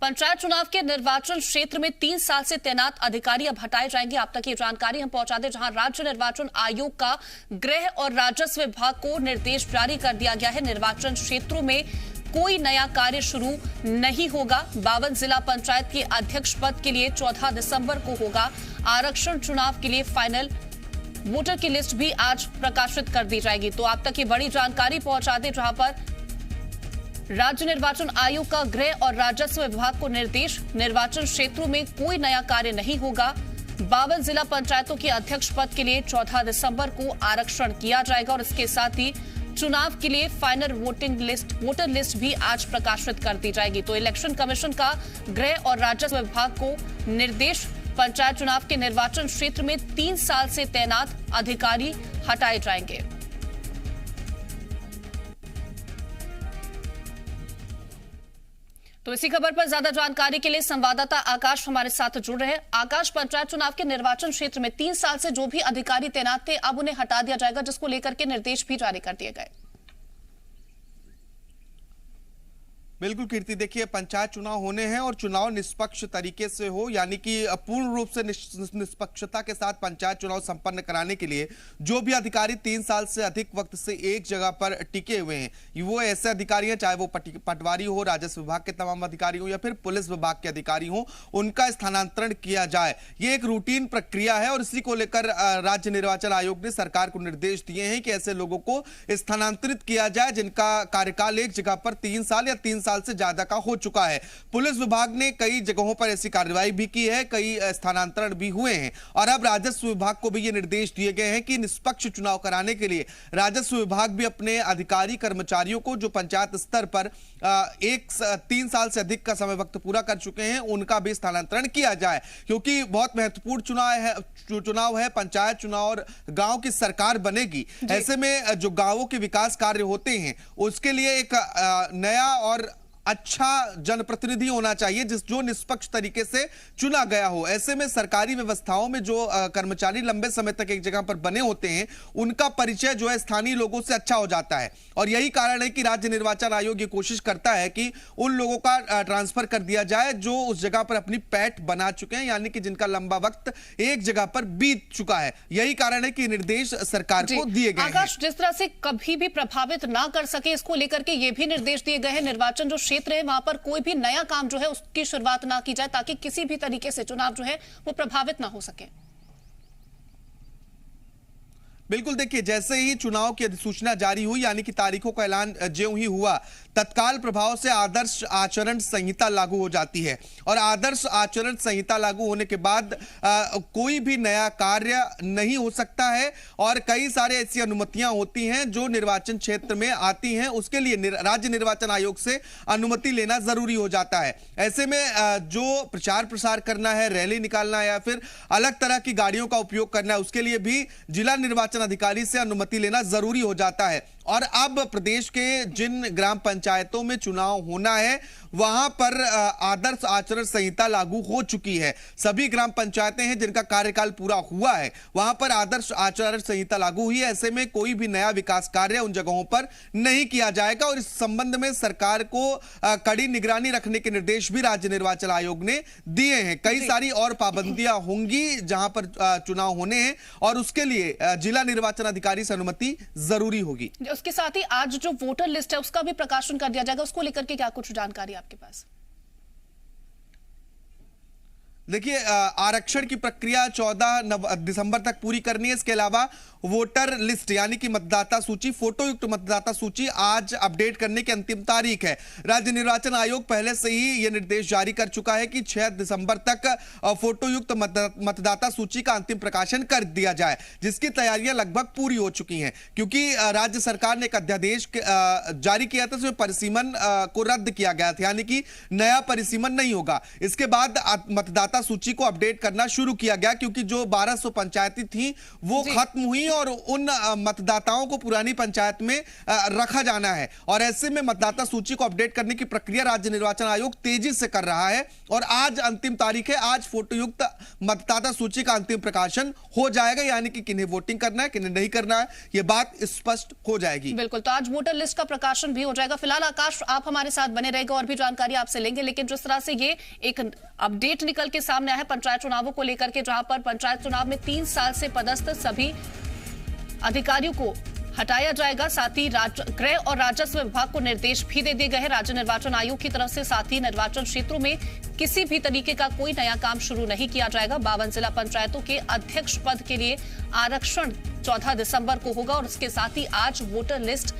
पंचायत चुनाव के निर्वाचन क्षेत्र में 3 साल से तैनात अधिकारी अब हटाए जाएंगे। आप तक ये जानकारी हम पहुंचा दें, जहां राज्य निर्वाचन आयोग का गृह और राजस्व विभाग को निर्देश जारी कर दिया गया है। निर्वाचन क्षेत्रों में कोई नया कार्य शुरू नहीं होगा। 52 जिला पंचायत के अध्यक्ष पद के लिए 14 दिसंबर को होगा आरक्षण। चुनाव के लिए फाइनल वोटर की लिस्ट भी आज प्रकाशित कर दी जाएगी। तो आप तक ये बड़ी जानकारी पहुंचा दें, जहां पर राज्य निर्वाचन आयोग का गृह और राजस्व विभाग को निर्देश, निर्वाचन क्षेत्रों में कोई नया कार्य नहीं होगा। 52 जिला पंचायतों के अध्यक्ष पद के लिए 14 दिसंबर को आरक्षण किया जाएगा और इसके साथ ही चुनाव के लिए फाइनल वोटर लिस्ट भी आज प्रकाशित कर दी जाएगी। तो इलेक्शन कमीशन का गृह और राजस्व विभाग को निर्देश, पंचायत चुनाव के निर्वाचन क्षेत्र में 3 साल से तैनात अधिकारी हटाए जाएंगे। तो इसी खबर पर ज्यादा जानकारी के लिए संवाददाता आकाश हमारे साथ जुड़ रहे हैं। आकाश, पंचायत चुनाव के निर्वाचन क्षेत्र में 3 साल से जो भी अधिकारी तैनात थे, अब उन्हें हटा दिया जाएगा, जिसको लेकर के निर्देश भी जारी कर दिए गए। बिल्कुल कीर्ति, देखिए पंचायत चुनाव होने हैं और चुनाव निष्पक्ष तरीके से हो, यानी कि पूर्ण रूप से निष्पक्षता के साथ पंचायत चुनाव संपन्न कराने के लिए जो भी अधिकारी 3 साल से अधिक वक्त से एक जगह पर टिके हुए हैं, वो ऐसे अधिकारी हैं, चाहे वो पटवारी हो, राजस्व विभाग के तमाम अधिकारी हो या फिर पुलिस विभाग के अधिकारी हो, उनका स्थानांतरण किया जाए। ये एक रूटीन प्रक्रिया है और इसी को लेकर राज्य निर्वाचन आयोग ने सरकार को निर्देश दिए हैं कि ऐसे लोगों को स्थानांतरित किया जाए जिनका कार्यकाल एक जगह पर 3 साल या 3 साल से ज्यादा का हो चुका है। पुलिस विभाग ने कई जगहों पर ऐसी कार्रवाई भी की है, कई स्थानांतरण भी हुए हैं और अब राजस्व विभाग को भी ये निर्देश दिए गए हैं कि निष्पक्ष चुनाव कराने के लिए राजस्व विभाग भी अपने अधिकारी कर्मचारियों को जो पंचायत स्तर पर 3 साल से अधिक का समय वक्त पूरा कर चुके हैं, उनका भी स्थानांतरण किया जाए, क्योंकि बहुत महत्वपूर्ण चुनाव है। पंचायत चुनाव और गांव की सरकार बनेगी। ऐसे में जो गांवों के विकास कार्य होते हैं उसके लिए एक नया और अच्छा जनप्रतिनिधि होना चाहिए जो निष्पक्ष तरीके से चुना गया हो। ऐसे में सरकारी व्यवस्थाओं में जो कर्मचारी लंबे समय तक एक जगह पर बने होते हैं, उनका परिचय जो है स्थानीय लोगों से अच्छा हो जाता है और यही कारण है कि राज्य निर्वाचन आयोग ये कोशिश करता है कि उन लोगों का ट्रांसफर कर दिया जाए जो उस जगह पर अपनी पैठ बना चुके हैं, यानी कि जिनका लंबा वक्त एक जगह पर बीत चुका है। यही कारण है कि निर्देश सरकार को दिए गए हैं। जिस तरह से कभी भी प्रभावित ना कर सके, इसको लेकर के ये भी निर्देश दिए गए हैं निर्वाचन जो क्षेत्र है वहां पर कोई भी नया काम जो है उसकी शुरुआत ना की जाए, ताकि किसी भी तरीके से चुनाव जो है वो प्रभावित ना हो सके। बिल्कुल, देखिए जैसे ही चुनाव की अधिसूचना जारी हुई, यानी कि तारीखों का ऐलान ज्यों ही हुआ, तत्काल प्रभाव से आदर्श आचरण संहिता लागू हो जाती है और आदर्श आचरण संहिता लागू होने के बाद कोई भी नया कार्य नहीं हो सकता है और कई सारे ऐसी अनुमतियां होती हैं जो निर्वाचन क्षेत्र में आती हैं, उसके लिए राज्य निर्वाचन आयोग से अनुमति लेना जरूरी हो जाता है। ऐसे में जो प्रचार प्रसार करना है, रैली निकालना है या फिर अलग तरह की गाड़ियों का उपयोग करना है, उसके लिए भी जिला निर्वाचन अधिकारी से अनुमति लेना जरूरी हो जाता है। और अब प्रदेश के जिन ग्राम पंचायतों में चुनाव होना है वहां पर आदर्श आचरण संहिता लागू हो चुकी है। सभी ग्राम पंचायतें हैं जिनका कार्यकाल पूरा हुआ है, वहां पर आदर्श आचरण संहिता लागू हुई है। ऐसे में कोई भी नया विकास कार्य उन जगहों पर नहीं किया जाएगा और इस संबंध में सरकार को कड़ी निगरानी रखने के निर्देश भी राज्य निर्वाचन आयोग ने दिए हैं। कई सारी और पाबंदियां होंगी जहां पर चुनाव होने हैं और उसके लिए जिला निर्वाचन अधिकारी से अनुमति जरूरी होगी। उसके साथ ही आज जो वोटर लिस्ट है उसका भी प्रकाशन कर दिया जाएगा, उसको लेकर के क्या कुछ जानकारी आपके पास? देखिए आरक्षण की प्रक्रिया 14 दिसंबर तक पूरी करनी है। इसके अलावा वोटर लिस्ट यानी कि मतदाता सूची, फोटोयुक्त मतदाता सूची आज अपडेट करने की अंतिम तारीख है। राज्य निर्वाचन आयोग पहले से ही यह निर्देश जारी कर चुका है कि 6 दिसंबर तक फोटोयुक्त मतदाता सूची का अंतिम प्रकाशन कर दिया जाए, जिसकी तैयारियां लगभग पूरी हो चुकी हैं, क्योंकि राज्य सरकार ने एक अध्यादेश जारी किया था जिसमें परिसीमन को रद्द किया गया था, यानी कि नया परिसीमन नहीं होगा। इसके बाद मतदाता मतदाता सूची को अपडेट करना शुरू किया गया, क्योंकि जो 1200 पंचायती थी वो खत्म हुई और उन मतदाताओं को पुरानी पंचायत में रखा जाना है। और ऐसे में मतदाता सूची को अपडेट करने की प्रक्रिया राज्य निर्वाचन आयोग तेजी से कर रहा है और आज अंतिम तारीख है। आज फोटोयुक्त मतदाता सूची का अंतिम प्रकाशन हो जाएगा, यानी कि किन्हें वोटिंग करना है किन्हें नहीं करना है, यह बात स्पष्ट हो जाएगी। बिल्कुल, तो आज वोटर लिस्ट का प्रकाशन भी हो जाएगा। फिलहाल आकाश, आप हमारे साथ बने रहेगा और भी जानकारी आपसे लेंगे, लेकिन जिस तरह से ये एक अपडेट निकल के सामने आया है पंचायत चुनावों को लेकर के, जहां पर पंचायत चुनाव में 3 साल से पदस्थ सभी अधिकारियों को हटाया जाएगा, साथ ही गृह और राजस्व विभाग को निर्देश भी दे दिए गए हैं राज्य निर्वाचन आयोग की तरफ से। साथ ही निर्वाचन क्षेत्रों में किसी भी तरीके का कोई नया काम शुरू नहीं किया जाएगा। 52 जिला पंचायतों के अध्यक्ष पद के लिए आरक्षण 14 दिसंबर को होगा और इसके साथ ही आज voter list,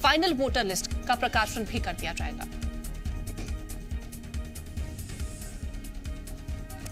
final voter list का प्रकाशन भी कर दिया जाएगा।